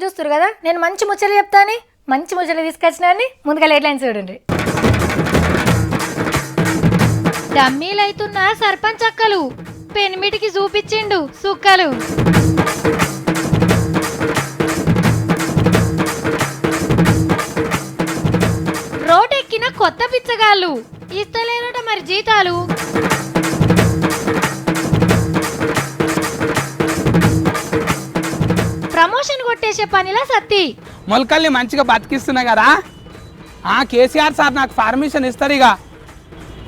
ముచ్చట్లను చూస్తారు కదా, నేను మంచి ముచ్చట్లు చెప్తాను. మంచి ముచ్చట్లు తీసుకొచ్చినాన్ని ముందుగా హెడ్లైన్స్ చూడండి. డమ్మీలైతున్న సర్పంచ్ అక్కలు పెనిమిటికి చూపించిండు సుక్కలు. రోడ్డెక్కిన కొత్త పిచ్చగాళ్ళు ఇస్తలేరట మరి జీతాలు. ప్రమోషన్ కొట్టేసే పనిలా సత్తి. మొలకల్ని మంచిగా బతికిస్తున్నా కదా, కేసీఆర్ సార్ నాకు పర్మిషన్ ఇస్తారు. ఇక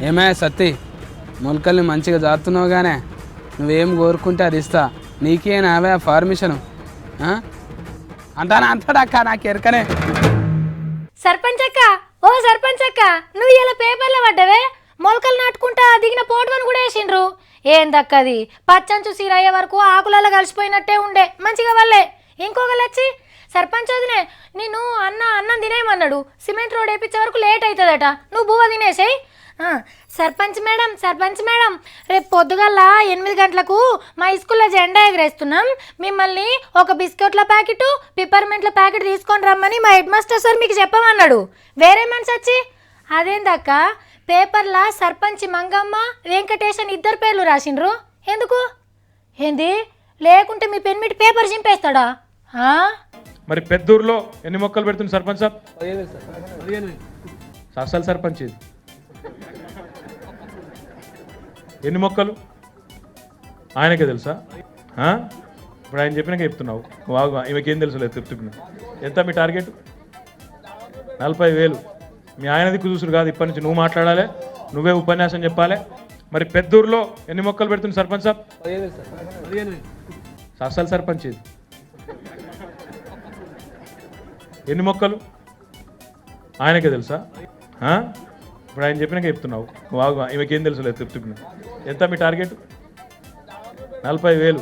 ఏమే సత్తి, మొలకల్ని మంచిగా జారుతున్నావు గానే, నువ్వేం కోరుకుంటే అది ఇస్తా. నీకేనా అవే పర్మిషను అంటాడక్క, నాకు ఎరకనే. సర్పంచ్ అక్క, ఓ సర్పంచ్ అక్క, నువ్వు ఇలా పేపర్లో పడ్డవే. మొలకలు నాటుకుంటా దిగిన పోటువని కూడా వేసిండ్రు. ఏందక్కది, పచ్చంచు సీరయ్యే వరకు ఆకులలో కలిసిపోయినట్టే ఉండే, మంచిగా వాళ్ళే. ఇంకొకరు వచ్చి, సర్పంచ్ వదినే నేను అన్నం తినేయమన్నాడు, సిమెంట్ రోడ్ వేయించే వరకు లేట్ అవుతుందట, నువ్వు బువ్వ తినేసేయి. సర్పంచ్ మేడం రేపు పొద్దుగల 8 గంటలకు మా స్కూల్లో జెండా ఎగరేస్తున్నాం. మిమ్మల్ని ఒక బిస్కెట్ల ప్యాకెట్, పిప్పర్మెంట్ల ప్యాకెట్ తీసుకొని రమ్మని మా హెడ్ మాస్టర్ సార్ మీకు చెప్పమన్నాడు. వేరే మనిషి వచ్చి, అదేందక్క పేపర్లా సర్పంచ్ మంగమ్మ, వెంకటేశన్ 2 పేర్లు రాసిండ్రు, ఎందుకు? ఏంది లేకుంటే మీ పెన్మిటి పేపర్ చింపేస్తాడా? మరి పెద్దూరులో ఎన్ని మొక్కలు పెడుతుంది సర్పంచ్ సార్? అసలు సర్పంచ్ ఇది ఎన్ని మొక్కలు ఆయనకే తెలుసా? ఇప్పుడు ఆయన చెప్పినాక చెప్తున్నావు, బాగా ఈమెకేం తెలుసులేదు చెప్తున్నా. ఎంత మీ టార్గెట్? 40,000. మీ ఆయనది చూసుడు కాదు, ఇప్పటి నుంచి నువ్వు మాట్లాడాలి, నువ్వే ఉపన్యాసం చెప్పాలి. మరి పెద్దూరులో ఎన్ని మొక్కలు పెడుతుంది సర్పంచ్ సార్? అసలు సర్పంచ్ ఇది ఎన్ని మొక్కలు ఆయనకే తెలుసా? ఇప్పుడు ఆయన చెప్పినాక చెప్తున్నావు, బాగా ఈమెకేం తెలుసులేదు చెప్తున్నా. ఎంత మీ టార్గెట్? 40,000.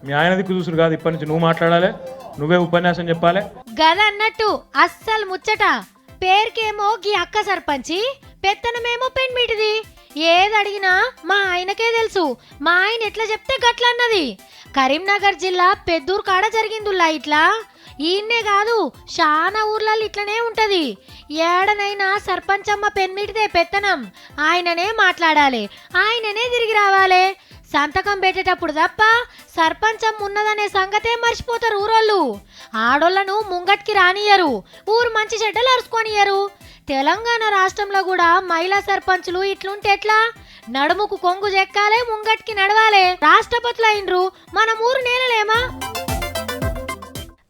మీ ఆయనది చూసుడు కాదు, ఇప్పటి నుంచి నువ్వు మాట్లాడాలి, నువ్వే ఉపన్యాసం చెప్పాలి. గదన్నట్టు అస్సలు ముచ్చట. పేరుకేమో గీ అక్క సర్పంచి, పెత్తనమేమో పెన్మిటిది. ఏది అడిగినా మా ఆయనకే తెలుసు, మా ఆయన ఎట్లా చెప్తే గట్లన్నది. కరీంనగర్ జిల్లా పెద్దూరు కాడ జరిగిందుల్లా ఇట్లా. ఈయన్నే కాదు, చాలా ఊర్లలో ఇట్లనే ఉంటది. ఏడనైనా సర్పంచ్ అమ్మ పెన్మిటిదే పెత్తనం, ఆయననే మాట్లాడాలి, ఆయననే తిరిగి రావాలి. సంతకం పెట్టేటప్పుడు తప్ప సర్పంచం ఉన్నదనే సంగతే మర్చిపోతారు ఊరోళ్ళు. ఆడోళ్లను ముంగట్కి రానియరు, ఊరు మంచి చెడ్డలు అరుచుకొనియరు. తెలంగాణ రాష్ట్రంలో కూడా మహిళా సర్పంచులు ఇట్లుంటే ఎట్లా? నడుముకు కొంగు చెక్కాలే, ముంగట్కి నడవాలే. రాష్ట్రపతులు అయినరు, మన ఊరు నేలలేమా?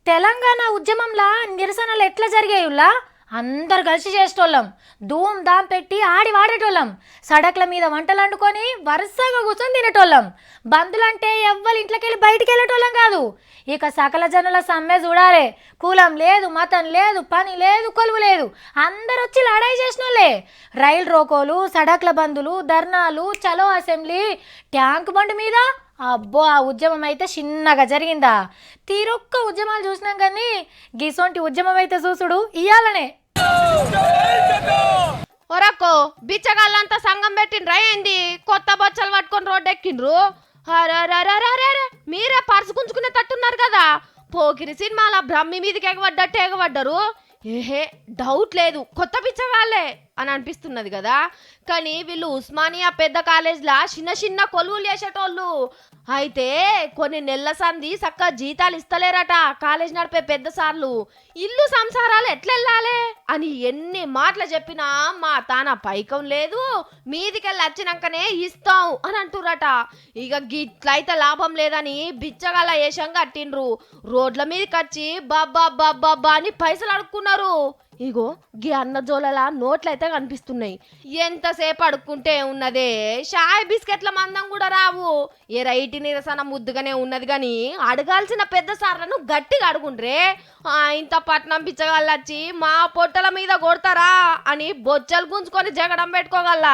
తెలంగాణ ఉద్యమంలా నిరసనలు ఎట్లా జరిగాయుల్లా? అందరు కలిసి చేసేటోళ్ళం, ధూమ్ ధామ్ పెట్టి ఆడి వాడేటోళ్ళం, సడక్ల మీద వంటలు వండుకొని వరుసగా కూర్చొని తినేటోళ్ళం. బంధులంటే ఎవ్వరి ఇంట్లోకెళ్ళి బయటికి వెళ్ళేటోళ్ళం కాదు. ఇక సకల జనుల సమ్మె చూడాలి. కులం లేదు, మతం లేదు, పని లేదు, కొలువు లేదు, అందరు వచ్చి లడాయి చేసినోళ్ళే. రైలు రోకోలు, సడక్ల బంధులు, ధర్నాలు, చలో అసెంబ్లీ, ట్యాంక్ బండ్ మీద. అబ్బో, ఆ ఉద్యమం అయితే చిన్నగా జరిగిందా? తీరొక్క ఉద్యమాలు చూసినాం కానీ గిసొంటి ఉద్యమం అయితే చూసుడు ఇయ్యాలనే. ఒరక్కో బిచ్చగాళ్ళంతా సంఘం పెట్టిండ్రా ఏంది? కొత్త బొచ్చలు పట్టుకొని రోడ్డు ఎక్కిండ్రు. మీరే పర్సు గుంజుకునే తట్టున్నారు కదా. పోకిరి సినిమాల బ్రహ్మి మీదకి ఎగబడ్డట్టు ఎగబడ్డరు. ఏహే డౌట్ లేదు, కొత్త పిచ్చగాళ్ళే అని అనిపిస్తున్నది కదా. కానీ వీళ్ళు ఉస్మానియా పెద్ద కాలేజ్లా చిన్న కొలువులు చేసేటోళ్ళు. అయితే కొన్ని నెలల సంది చక్క జీతాలు ఇస్తలేరట కాలేజ్ నడిపే పెద్ద సార్లు. ఇల్లు సంసారాలు ఎట్లెళ్ళాలి అని ఎన్ని మాటలు చెప్పినా మా తాన పైకం లేదు, మీదికెళ్ళి వచ్చినాకనే ఇస్తాం అని అంటురట. ఇక గిట్లయితే లాభం లేదని బిచ్చగాళ్ళ వేషం కట్టిండ్రు. రోడ్ల మీదకి వచ్చి బాబ్బా అని పైసలు అడుక్కున్నారు. ఇగో గీ అన్న జోలలా నోట్లయితే కనిపిస్తున్నాయి. ఎంతసేపు అడుక్కుంటే ఉన్నదే, షాయ్ బిస్కెట్ల మందం కూడా రావు. ఏ రైటి నిరసన ముద్దుగానే ఉన్నది కానీ అడగాల్సిన పెద్ద సార్లను గట్టిగా అడుగుండ్రే. ఇంత పట్నం పిచ్చగాళ్ళు వచ్చి మా పొట్టల మీద కొడతారా అని బొచ్చలు గుంజుకొని జగడం పెట్టుకోగల.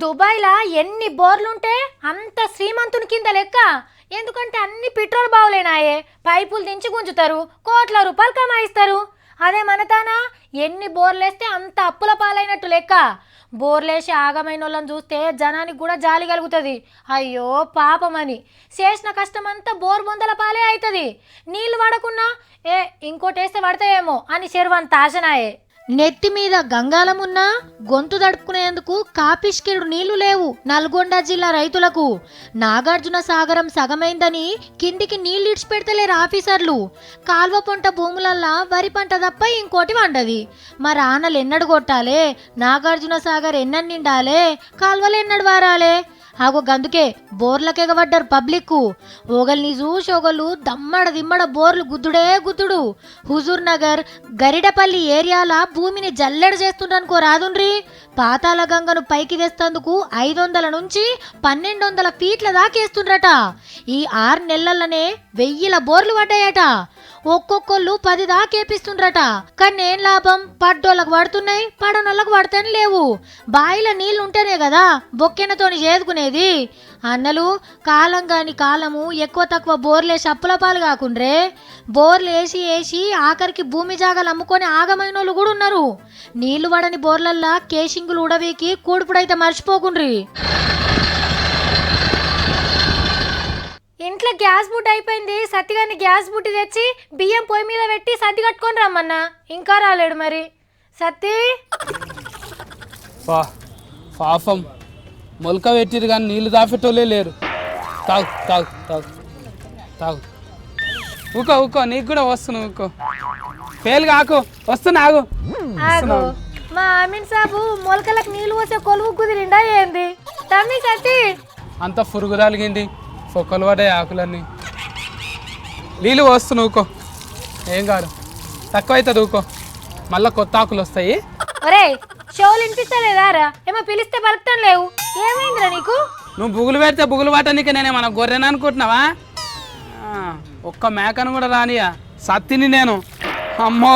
దుబాయ్లా ఎన్ని బోర్లుంటే అంత శ్రీమంతుని కింద లెక్క. ఎందుకంటే అన్ని పెట్రోల్ బావులేనాయే, పైపులు దించి గుంజుతారు, కోట్ల రూపాయలు కమాయిస్తారు. అదే మనతానా ఎన్ని బోర్లేస్తే అంత అప్పుల పాలైనట్టు లెక్క. బోర్లేసి ఆగమైన వాళ్ళని చూస్తే జనానికి కూడా జాలి కలుగుతుంది. అయ్యో పాపమని చేసిన కష్టమంతా బోర్ బొందల పాలే అవుతుంది. నీళ్లు పడకున్నా ఇంకోటి వేస్తే పడతాయేమో అని చెరువంత ఆశనాయే. నెత్తి మీద గంగాలమున్నా గొంతు తడుపుకునేందుకు కాపిష్కిడు నీళ్లు లేవు నల్గొండ జిల్లా రైతులకు. నాగార్జున సాగరం సగమైందని కిందికి నీళ్లు ఇడిచిపెడతలేరు ఆఫీసర్లు. కాల్వ పొంట భూములల్లా వరి పంట తప్ప ఇంకోటి వండది. మరి ఆనలు ఎన్నడు కొట్టాలే, నాగార్జున సాగర్ ఎన్నడు నిండాలే, కాల్వలు ఎన్నడు వారాలే. ఆగో గందుకే బోర్లకెగబడ్డారు పబ్లిక్. ఓగల్ని చూసి ఒకళ్ళు దమ్మడ దిమ్మడ బోర్లు గుద్దుడే గుద్దుడు. హుజూర్ నగర్ గరిడపల్లి ఏరియాల భూమిని జల్లెడ చేస్తుండనుకో రాదుండ్రి. పాతాల గంగను పైకి తెస్తందుకు 500 నుంచి 1200 ఫీట్ల దాకేస్తుండ్రట. ఈ 6 నెలలనే 1000 బోర్లు పడ్డాయట. ఒక్కొక్కళ్ళు 10 దాకేపిస్తుండ్రట. కానీ ఏం లాభం, పడ్డోళ్ళకు పడుతున్నాయి, పడనోళ్ళకు పడతానే లేవు. బాయిల నీళ్లు ఉంటేనే కదా బొక్కెనతోని చేసుకునేది. అన్నలు కాలం కాని కాలము ఎక్కువ తక్కువ బోర్లేసి అప్పుల పాలు కాకుండ్రే. బోర్లు వేసి ఆఖరికి భూమి జాగాలు అమ్ముకొని ఆగమైన వాళ్ళు కూడా ఉన్నారు. నీళ్లు పడని బోర్లల్లా కేషింగులు ఉడవీకి కూడుపుడైతే మర్చిపోకుండ్రి. ఇంట్లో గ్యాస్ బుట్ అయిపోయింది. సత్తిగాని గ్యాస్ బుట్టి తెచ్చి బియ్యం పొయ్యి మీద పెట్టి సత్తి కట్టుకొని రమ్మన్నా. ఇంకా రాలేడు మరి సత్తి. పాపం మొలక పెట్టిరు కానీ నీళ్ళు దాపెట్టోలే లేరు. తాగు తాగు తాగు తాగు. ఊకో నీకు కూడా వస్తున్నావు. ఊకో ఫెయిల్ కాకు, వస్తున్నా ఆగు. మా అమీన్ సాబు మొలకలకు నీళ్ళు పోసే కొలువు కుదిరిండా ఏంది తమ్మి సత్తి? అంత పురుగు రాలిగింది, పొక్కలు పడ్డాయి ఆకులన్నీ. నీళ్ళు వస్తున్నావు. ఊకో ఏం కాదు, తక్కువ అవుతుంది. ఊకో మళ్ళీ కొత్త ఆకులు వస్తాయి. ఒరే షోలు వినిపిస్తలేదారా? ఏమో పిలిస్తే పలుకుతాం లేవు. ఏమైందిరా నీకు? నువ్వు బుగులు పెడితే బుగులు పట్టనీకి నేనేమన్నా గొర్రెని అనుకుంటున్నావా? ఒక్క మేకను కూడా రానియా సత్తిని నేను. అమ్మో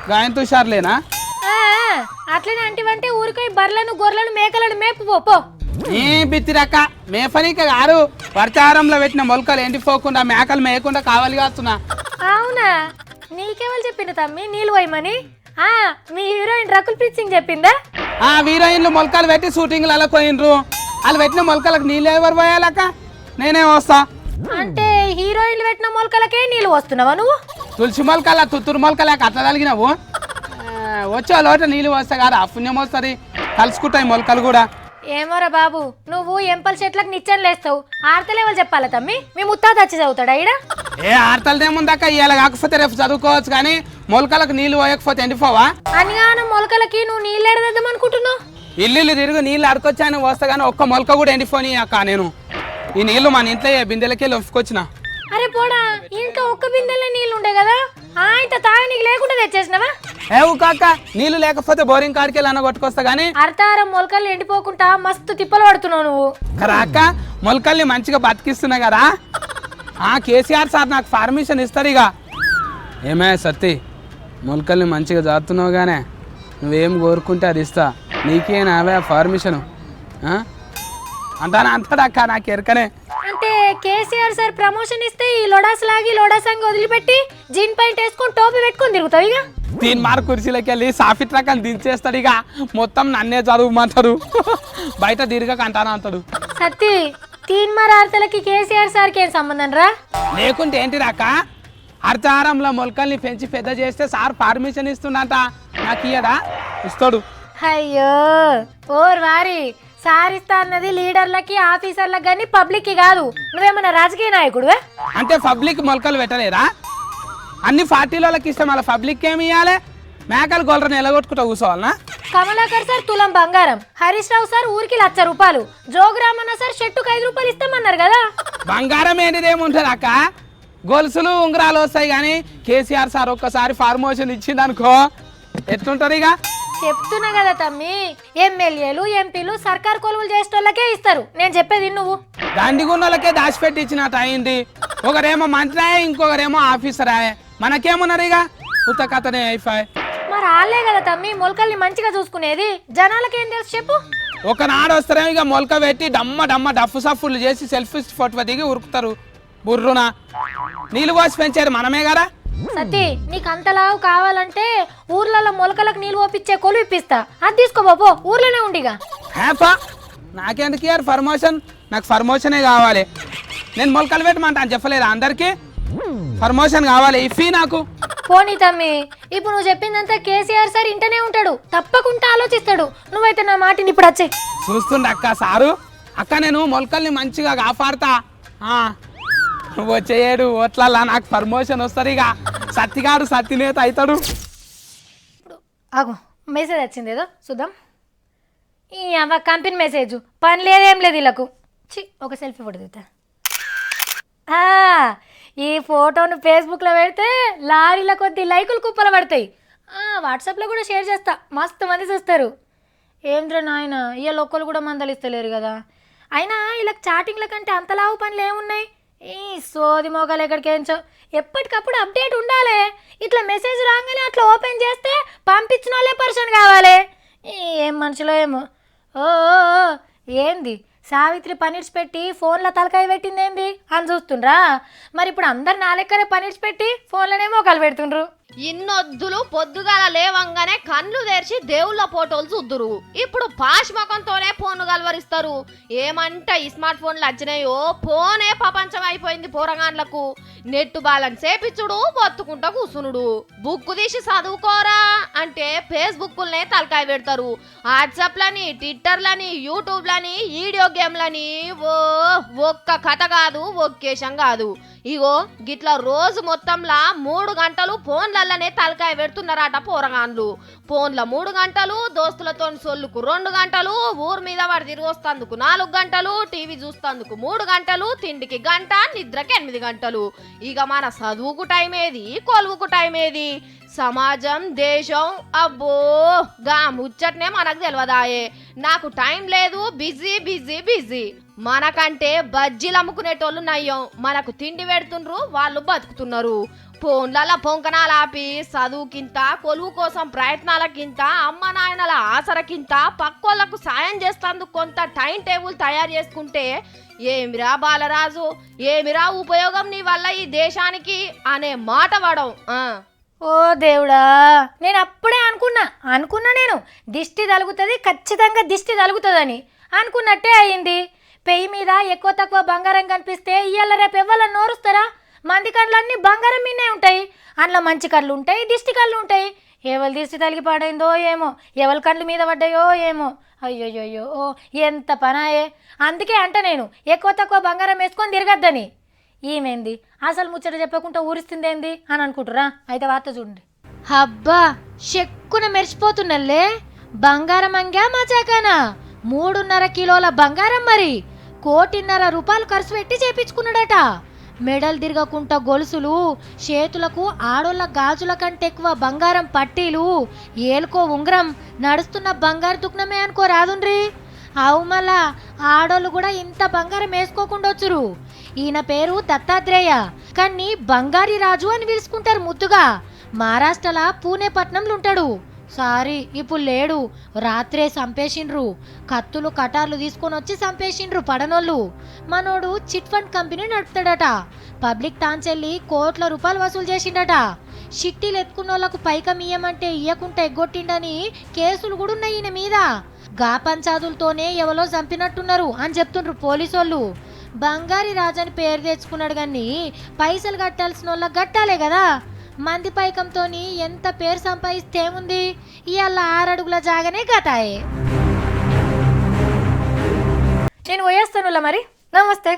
గాయంతో షార్లేనా? అట్లనే అంటివంటే ఊరికోయి బర్రెలను గొర్రెలను మేకలను మేపు పో. ఏ బిత్తిరక్క మేపనీక గారు, వర్చారంలో పెట్టిన మొలకలు ఎండిపోకుండా మేకలు మేయకుండా కావాలి కాస్తున్నా. అవునా? నీకెవరు చెప్పిండు తమ్మి నీళ్ళు పోయమని? మీ హీరోయిన్ రకుల్ ప్రీత్ సింగ్ చెప్పిందా? హీరోయిన్లు మొలకలు పెట్టి షూటింగ్లు అలా పోయినరు. వాళ్ళు పెట్టిన మొలకలకు నీళ్ళు ఎవరు పోయాలక్క? నేనే వస్తా. అంటే హీరోయిన్లు పెట్టిన మొలకలకే నీళ్ళు వస్తున్నావా నువ్వు? తులసి మొలకల తుత్తూరు మొలకలేక అట్లా తగినావు. వచ్చే లోట నీళ్ళు వస్తా గారు పుణ్యం వస్తుంది, కలుసుకుంటాయి మొలకలు కూడా. ఏమోరా బాబు, నువ్వు ఎంపల్ చెట్లకు నిచ్చెనలు లేస్తావు. ఆడతలేవలు చెప్పాలా తమ్మి? మీ ముత్తాత వచ్చి చదువుతాడా ఈడ? ఆడతలదేముందాక ఇవాళ కాకపోతే రేపు చదువుకోవచ్చు, కానీ మొలకలకు నీళ్లు పోయకపోతే ఎండిపోవా? అనిగాను మొలకలకి నువ్వు నీళ్ళు ఎడదేద్దాం అనుకుంటున్నావు? ఇల్లు తిరుగు నీళ్ళు అడుకొచ్చాను వస్తా, కానీ ఒక్క మొలక కూడా ఎండిపోని అక్క. నేను ఈ నీళ్లు మన ఇంట్లో బిందెలకే లొప్పుకొచ్చిన. అరే పోడా, ఇంకా ఒక్క బిందెలో నీళ్ళు ఉండే కదా, ఇంత తాగనీకి లేకుండా తెచ్చేసినవా? కాక నీళ్లు లేకపోతే బోరింగ్ కాడికి వెళ్ళి అన్న కొట్టుకొస్తా గానీ. అర్ధారం మొలకలు ఎండిపోకుండా మస్తు తిప్పలు పడుతున్నావు నువ్వు. అక్క మొలకల్ని మంచిగా బతికిస్తున్నా కదా. కేసీఆర్ సార్ నాకు పర్మిషన్ ఇస్తారు ఇక. ఏమే సత్తి, మొలకల్ని మంచిగా జారుతున్నావు గానే, నువ్వేం కోరుకుంటే అది ఇస్తా. నీకేనావే పర్మిషను అంటానా? అంటాడక్క నాకు ఎరకనే. అంటే కేసీఆర్ సార్ ప్రమోషన్ ఇస్తే ఈ లోడాస్ లాగి లోడాసంగి వదిలిపెట్టి జీన్ పాయింట్ వేసుకొని టోపీ పెట్టుకొని తిరుగుతావు ఇక. 3 మార్క్ కుర్చీలోకి వెళ్ళి సాఫిట్ రకాలు దించేస్తాడు ఇక. మొత్తం నన్నే చదువుమంటాడు, బయట తిరగక అంటానా అంటాడు. సత్తి 3 మార్ ఆర్తలకి కేసీఆర్ సార్కి ఏం సంబంధం రా? లేకుంటే ఏంటి రాక, అర్ధారంలో మొలకల్ని పెంచి పెద్ద చేస్తే సార్ పర్మిషన్ ఇస్తుండంట. నాకు ఇయ్యడా? ఇస్తాడు. అయ్యో ఓర్ వారి, సార్ ఇస్తా అన్నది లీడర్లకి ఆఫీసర్లకు కానీ పబ్లిక్కి కాదు. నువ్వేమన్నా రాజకీయ నాయకుడు? అంటే పబ్లిక్ మొలకలు పెట్టలేరా? అన్ని పార్టీలకి ఇష్టం, అలా పబ్లిక్ ఏమి ఇవ్వాలి? మేకలు గొల్లరని ఎలగొట్టుకుంటా కూర్చోవాలనా? కమలాకర్ సార్ తులం బంగారం, హరీష్ రావు సార్ ఊరికి 1,00,000 రూపాయలు, జోగురామన్న సార్ షెట్టుకు 5 రూపాయలు ఇస్తామన్నారు కదా. బంగారం ఏంటిదేముంటుంది అక్క, గొలుసులు ఉంగరాలు వస్తాయి. కానీ కేసీఆర్ సార్ ఒక్కసారి ఫార్మోషన్ ఇచ్చిందనుకో ఎట్లుంటారు ఇక. చెప్తున్నా కదా తమ్మి, ఎమ్మెల్యేలు ఎంపీలు సర్కార్ కొలువులు చేసేటోళ్ళకే ఇస్తారు. నేను చెప్పేది నువ్వు. దండిగున్నోళ్ళకే దాచిపెట్టి ఇచ్చినట్టు అయింది. ఒకరేమో మంత్రాయే, ఇంకొకరేమో ఆఫీసరాయే. మనకేమున్నారు ఇక? ఉత్త కథనే అయిపోయి. మరి వాళ్ళే కదా తమ్మి మొలకల్ని మంచిగా చూసుకునేది. జనాలకేం తెలుసు చెప్పు? ఒకనాడు వస్తారేమో ఇక మొలక పెట్టి డమ్మ డమ్మ డఫు సఫులు చేసి సెల్ఫీ ఫోటో దిగి ఉరుకుతారు బుర్రున. నీళ్ళు పోసి పెంచారు మనమే కదా. సతీ నీకు అంతలావు కావాలంటే ఊర్లలో మొలకలకు నీళ్ళు ఓపిచ్చే కొలు ఇప్పిస్తా, అది తీసుకో బాబో, ఊర్లోనే ఉండిగా. హ్యాపా నాకెందుకు ఇయర్ ఫర్మోషన్, నాకు ఫర్మోషనే కావాలి. నేను మొలకలు పెట్టమంటా అని చెప్పలేదా అందరికీ? ఫర్మోషన్ కావాలి, ఇఫీ నాకు. పోనీ తమ్మి, ఇప్పుడు నువ్వు చెప్పిందంతా కేసీఆర్ సార్ ఇంటనే ఉంటాడు, తప్పకుండా ఆలోచిస్తాడు. నువ్వైతే నా మాటిని ఇప్పుడు వచ్చే చూస్తుండ అక్క సారు. అక్క నేను మొలకల్ని మంచిగా కాపాడుతా. నువ్వు వచ్చేయడు ఓట్లల్లా నాకు ఫర్మోషన్ వస్తుంది. ఇక సత్తిగాడు సత్తినేత అవుతాడు. ఇప్పుడు ఆగు, మెసేజ్ వచ్చింది ఏదో చూద్దాం. ఈ అమ్మ కంపెనీ మెసేజ్, పని లేదేం లేదు వీళ్ళకు. ఒక సెల్ఫీ ఫోటో దిగుతా. ఈ ఫోటోను ఫేస్బుక్లో పెడితే లారీల కొద్ది లైకులు కుప్పలు పడతాయి. వాట్సాప్లో కూడా షేర్ చేస్తా, మస్తు మంది చూస్తారు. ఏంద్ర నాయన ఇవాళ ఒక్కరు కూడా మందలిస్తలేరు కదా. అయినా వీళ్ళకి చాటింగ్ల కంటే అంతలావు పనులు ఏమున్నాయి? ఈ సోది మోగాలు ఎక్కడికేంచో, ఎప్పటికప్పుడు అప్డేట్ ఉండాలి. ఇట్లా మెసేజ్ రాగానే అట్లా ఓపెన్ చేస్తే పంపించిన వాళ్ళే పర్సన్ కావాలి. ఏం మనుషులో ఏమో. ఓ ఏంది సావిత్రి పనిడ్స్ పెట్టి ఫోన్లో తలకాయ పెట్టింది ఏంది అని చూస్తుండ్రా? మరి ఇప్పుడు అందరు నా లెక్కనే పనిడ్స్ పెట్టి ఫోన్లోనే మోకాలు పెడుతుండ్రు. ఇన్నొద్దులు పొద్దుగాల లేవంగానే కళ్ళు తెరిచి దేవుళ్ళ ఫోటోలు చూద్దురు. ఇప్పుడు పాష్ ముఖంతోనే ఫోన్ కలవరిస్తారు. ఏమంట ఈ స్మార్ట్ ఫోన్లు వచ్చినాయో, ఫోనే ప్రపంచం అయిపోయింది పోరగాండ్లకు. నెట్ బ్యాలెన్స్ చేపించుడు, బొత్తుకుంటా కూసునుడు. బుక్ తీసి చదువుకోరా అంటే ఫేస్బుక్లనే తలకాయ పెడతారు. వాట్సాప్లని, ట్విట్టర్లని, యూట్యూబ్లని, వీడియో గేమ్లని. ఒక్క కథ కాదు, ఒక్కేషం కాదు. ఇగో గిట్లా రోజు మొత్తంలా 3 గంటలు ఫోన్లల్లనే తలకాయ పెడుతున్నారట పోరగాన్లు. ఫోన్ల 3 గంటలు, దోస్తులతో సొల్లుకు 2 గంటలు, ఊరు మీద వాడు తిరిగి వస్తందుకు 4 గంటలు, టీవీ చూస్తందుకు 3 గంటలు, తిండికి గంట, నిద్రకి 8 గంటలు. ఇక మన చదువుకు టైం ఏది, కొలువుకు టైం ఏది? సమాజం, దేశం, అబ్బో గా ముచ్చట్నే మనకు తెలియదాయే. నాకు టైం లేదు, బిజీ బిజీ బిజీ. మనకంటే బజ్జీలు అమ్ముకునేటోళ్ళు నయ్యం, మనకు తిండి పెడుతుండ్రు, వాళ్ళు బతుకుతున్నారు. ఫోన్లలో పొంకనాలు ఆపి చదువుకింత, కొలువు కోసం ప్రయత్నాలకింత, అమ్మ నాయనల ఆసరకింత, పక్కోళ్లకు సాయం చేస్తేందుకు కొంత టైం టేబుల్ తయారు చేసుకుంటే ఏమిరా బాలరాజు, ఏమిరా ఉపయోగం నీ వల్ల ఈ దేశానికి అనే మాట పడవు. ఓ దేవుడా, నేను అప్పుడే అనుకున్నా నేను దిష్టి తలుగుతుంది, ఖచ్చితంగా దిష్టి తలుగుతుందని. అనుకున్నట్టే అయ్యింది. పెయ్యి మీద ఎక్కువ తక్కువ బంగారం కనిపిస్తే ఇవాళ రేపు ఎవ్వరని నోరుస్తారా? మంది కళ్ళన్నీ బంగారం మీనే ఉంటాయి. అందులో మంచి కళ్ళు ఉంటాయి, దిష్టి కళ్ళు ఉంటాయి. ఎవరి దిష్టి తలిగి పడైందో ఏమో, ఎవరి కళ్ళు మీద పడ్డాయో ఏమో. అయ్యోయ్యో, ఎంత పనాయే. అందుకే అంట నేను ఎక్కువ తక్కువ బంగారం వేసుకొని తిరగద్దని. ఏమైంది అసలు ముచ్చట చెప్పకుండా ఊరిస్తుందేంది అని అనుకుంటురా? అయితే వార్త చూడండి. అబ్బా చెక్కున మెరిచిపోతున్నల్లే, బంగారం అంగా మజాకానా 3.5 కిలోల బంగారం, మరి 1.5 కోటి రూపాయలు ఖర్చు పెట్టి చేపించుకున్నాడట. మెడల్ తిరగకుండా గొలుసులు, చేతులకు ఆడోళ్ళ గాజుల కంటే ఎక్కువ బంగారం పట్టీలు, ఏలుకో ఉంగరం, నడుస్తున్న బంగారు దుఃఖమే అనుకో రాదుండ్రి. అవు మళ్ళా ఆడోళ్ళు కూడా ఇంత బంగారం వేసుకోకుండా వచ్చురు. ఈయన పేరు దత్తాత్రేయ, కానీ బంగారి రాజు అని పిలుచుకుంటారు ముద్దుగా. మహారాష్ట్రల పూణే పట్నంలో ఉంటాడు. సారీ ఇప్పుడు లేడు, రాత్రే చంపేసిండ్రు. కత్తులు కటార్లు తీసుకొని వచ్చి చంపేసిండ్రు పడనోళ్ళు. మనోడు చిట్ ఫండ్ కంపెనీ నడుపుతాడట. పబ్లిక్ తాంచెల్లి కోట్ల రూపాయలు వసూలు చేసిండట. షిట్టీలు ఎత్తుకున్న వాళ్ళకు పైకం ఇయ్యమంటే ఇయ్యకుంటే ఎగ్గొట్టిండని కేసులు కూడా ఉన్నాయి ఈయన మీద. గా పంచాదులతోనే ఎవరో చంపినట్టున్నారు అని చెప్తుండ్రు పోలీసోళ్ళు. బంగారి రాజని పేరు తెచ్చుకున్నాడు కానీ పైసలు కట్టాల్సిన వాళ్ళకి కట్టాలే కదా. మంది పైకంతోని ఎంత పేరు సంపాదిస్తే ఏముంది? ఇవాళ 6 అడుగుల జాగానే గతాయే. నేను పోయేస్తానులా మరి. నమస్తే.